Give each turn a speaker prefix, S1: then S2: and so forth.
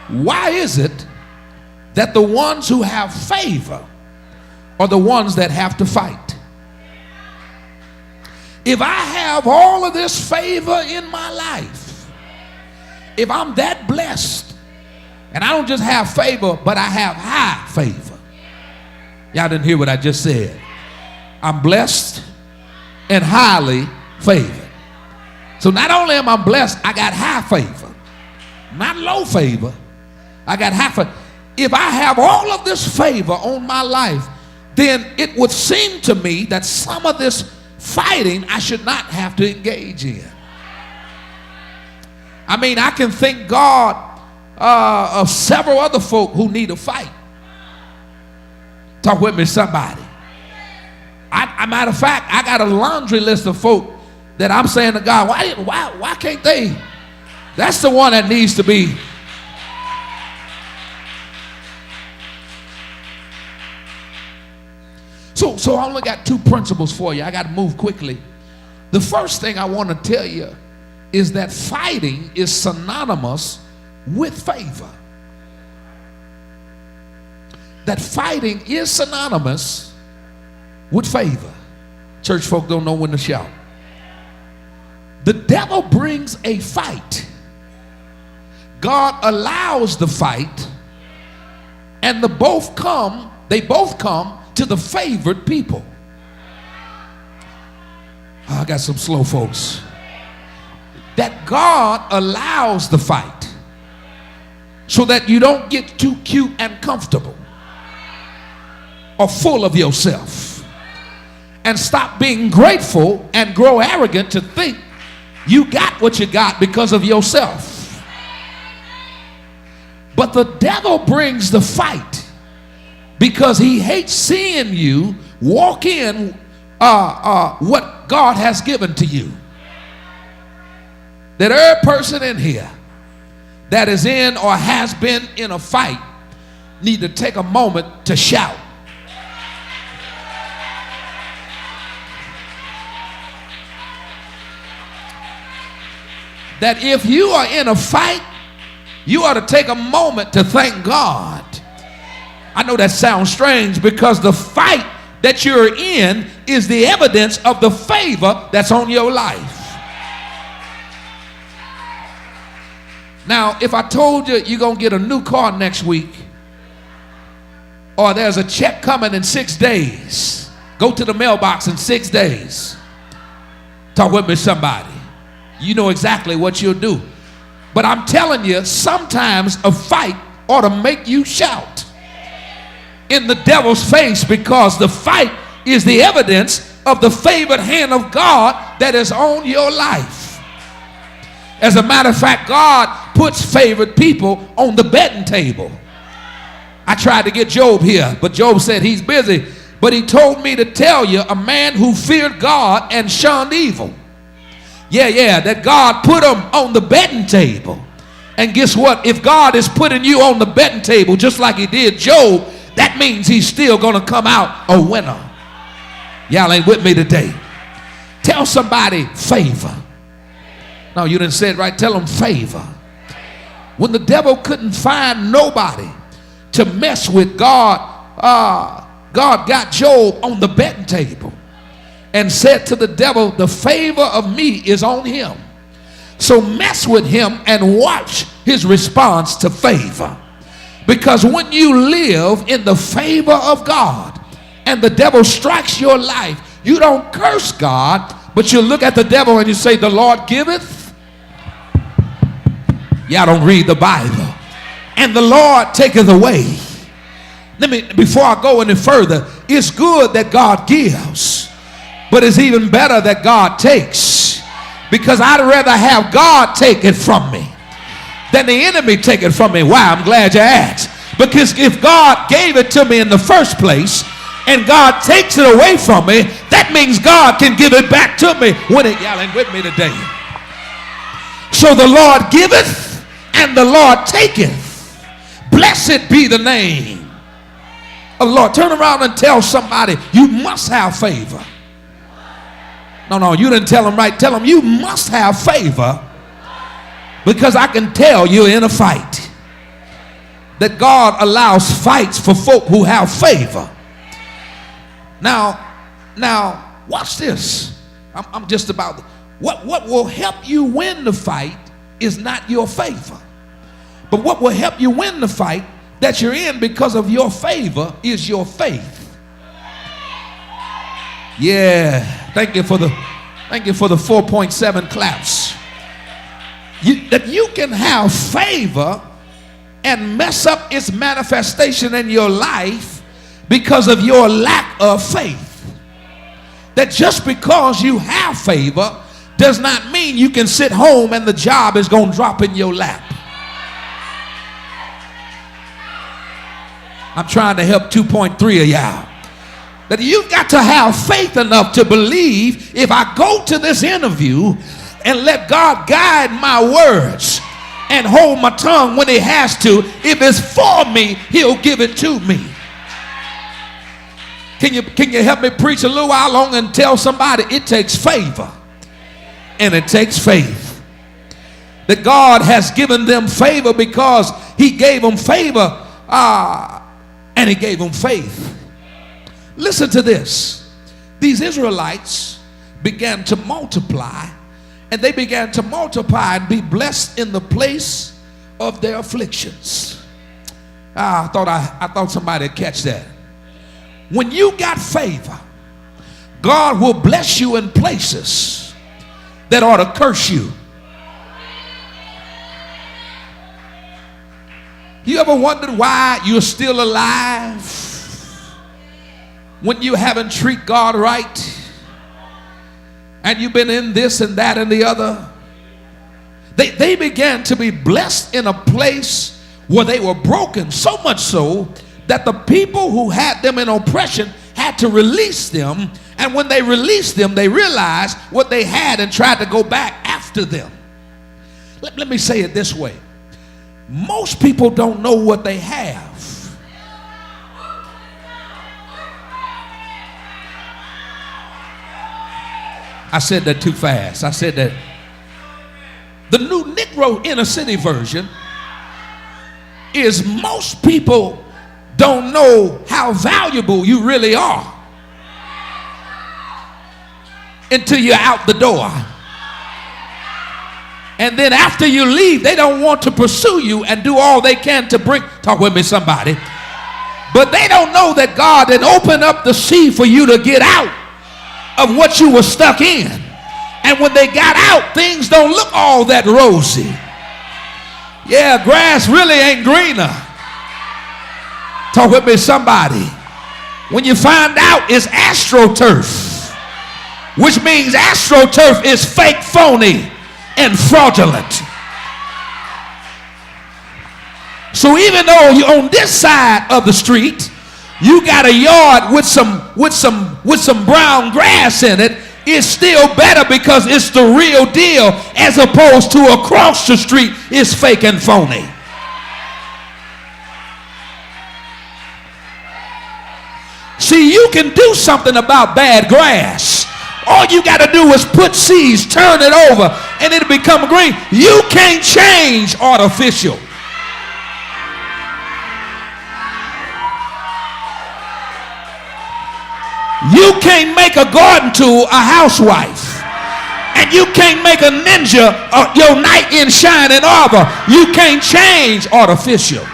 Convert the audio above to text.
S1: Why is it that the ones who have favor are the ones that have to fight? If I have all of this favor in my life, if I'm that blessed, and I don't just have favor, but I have high favor. Y'all didn't hear what I just said. I'm blessed and highly favored. So not only am I blessed, I got high favor. Not low favor. I got high favor. If I have all of this favor on my life, then it would seem to me that some of this fighting I should not have to engage in. I mean, I can thank God of several other folk who need a fight. Talk with me, somebody. Matter of fact, I got a laundry list of folk that I'm saying to God, why can't they? That's the one that needs to be. So I only got two principles for you. I got to move quickly. The first thing I want to tell you is that fighting is synonymous with favor. That fighting is synonymous with favor. Church folk don't know when to shout. The devil brings a fight. God allows the fight, and they both come to the favored people. I got some slow folks. That God allows the fight so that you don't get too cute and comfortable or full of yourself and stop being grateful and grow arrogant to think you got what you got because of yourself. But the devil brings the fight because he hates seeing you walk in what God has given to you. That every person in here that is in or has been in a fight need to take a moment to shout. That if you are in a fight, you ought to take a moment to thank God. I know that sounds strange because the fight that you're in is the evidence of the favor that's on your life. Now, if I told you you're going to get a new car next week, or there's a check coming in 6 days, go to the mailbox in 6 days. Talk with me, somebody. You know exactly what you'll do. But I'm telling you, sometimes a fight ought to make you shout in the devil's face, because the fight is the evidence of the favored hand of God that is on your life. As a matter of fact, God puts favored people on the betting table. I tried to get Job here, but Job said he's busy. But he told me to tell you, a man who feared God and shunned evil. Yeah, that God put him on the betting table. And guess what? If God is putting you on the betting table just like he did Job, that means he's still going to come out a winner. Y'all ain't with me today. Tell somebody favor. No, you didn't say it right. Tell them favor. When the devil couldn't find nobody to mess with, God got Job on the betting table and said to the devil, the favor of me is on him. So mess with him and watch his response to favor. Because when you live in the favor of God and the devil strikes your life, you don't curse God, but you look at the devil and you say, the Lord giveth. Y'all don't read the Bible. And the Lord taketh away. Before I go any further, it's good that God gives, but it's even better that God takes. Because I'd rather have God take it from me than the enemy take it from me. Why? I'm glad you asked. Because if God gave it to me in the first place and God takes it away from me, that means God can give it back to me when it, y'all ain't with me today. So the Lord giveth and the Lord taketh. Blessed be the name of the Lord. Turn around and tell somebody, you must have favor. No, you didn't tell them right. Tell them you must have favor, because I can tell you're in a fight. that God allows fights for folk who have favor. Now, watch this. I'm just about, what will help you win the fight is not your favor. But what will help you win the fight that you're in because of your favor is your faith. Yeah, thank you for the 4.7 claps. That you can have favor and mess up its manifestation in your life because of your lack of faith. That just because you have favor does not mean you can sit home and the job is going to drop in your lap. I'm trying to help 2.3 of y'all. That you've got to have faith enough to believe if I go to this interview and let God guide my words and hold my tongue when he has to, if it's for me, he'll give it to me. Can you help me preach a little while longer and tell somebody it takes favor and it takes faith? That God has given them favor because he gave them favor and he gave them faith. Listen to this. These Israelites began to multiply, and they began to multiply and be blessed in the place of their afflictions. I thought somebody would catch that. When you got favor, God will bless you in places that ought to curse you. You ever wondered why you're still alive when you haven't treated God right and you've been in this and that and the other? They began to be blessed in a place where they were broken, so much so that the people who had them in oppression had to release them, and when they released them, they realized what they had and tried to go back after them. Let me say it this way. Most people don't know what they have. I said that too fast. I said that. The New Negro Inner City version is most people don't know how valuable you really are until you're out the door. And then after you leave, they don't want to pursue you and do all they can to bring, talk with me somebody. But they don't know that God had opened up the sea for you to get out of what you were stuck in. And when they got out, things don't look all that rosy. Yeah, grass really ain't greener. Talk with me somebody. When you find out it's AstroTurf, which means AstroTurf is fake, phony, and fraudulent. So even though you're on this side of the street, you got a yard with some brown grass in it, it's still better because it's the real deal, as opposed to across the street is fake and phony. See, you can do something about bad grass. All you got to do is put seeds, turn it over, and it'll become green. You can't change artificial. You can't make a garden tool a housewife. And you can't make a ninja your knight in shining armor. You can't change artificial.